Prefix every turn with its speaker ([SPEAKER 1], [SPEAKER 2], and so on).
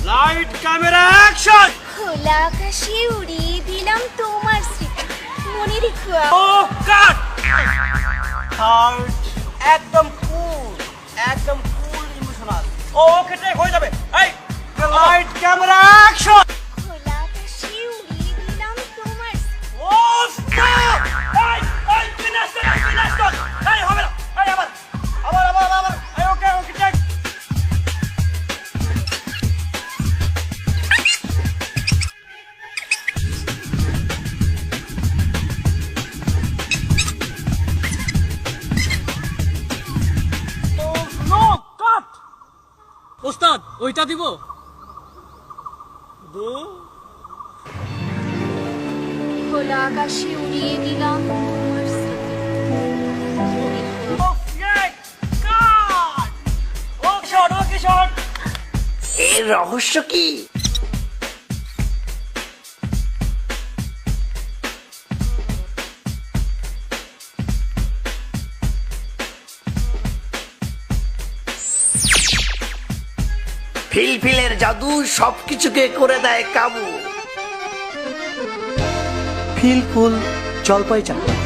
[SPEAKER 1] Light camera action.
[SPEAKER 2] খোলা আকাশে উড়িয়ে দিলাম তোমার স্মৃতি, মনে রেখো।
[SPEAKER 1] ও কাট। হার্ট একদম কুল ইমোশনাল। ওকে টেক হয়ে যাবে। এই লাইট ক্যামেরা অ্যাকশন।
[SPEAKER 2] খোলা আকাশে উড়িয়ে দিলাম তোমার
[SPEAKER 1] ও স্টপ। এই ফিনিশ কর। এই হবে না। এই আবার। এই ওকে টেক। নো কাট।
[SPEAKER 3] ওস্তাদ ওইটা দিব?
[SPEAKER 2] খোলা আকাশে উড়িয়ে দিলাম তোমার স্মৃতি, মনে রেখো।
[SPEAKER 4] এর রহস্য কি? ফিলফিলের জাদু সবকিছুকে করে দেয় কাবু।
[SPEAKER 5] ফিলফুল জলপাই চাটা।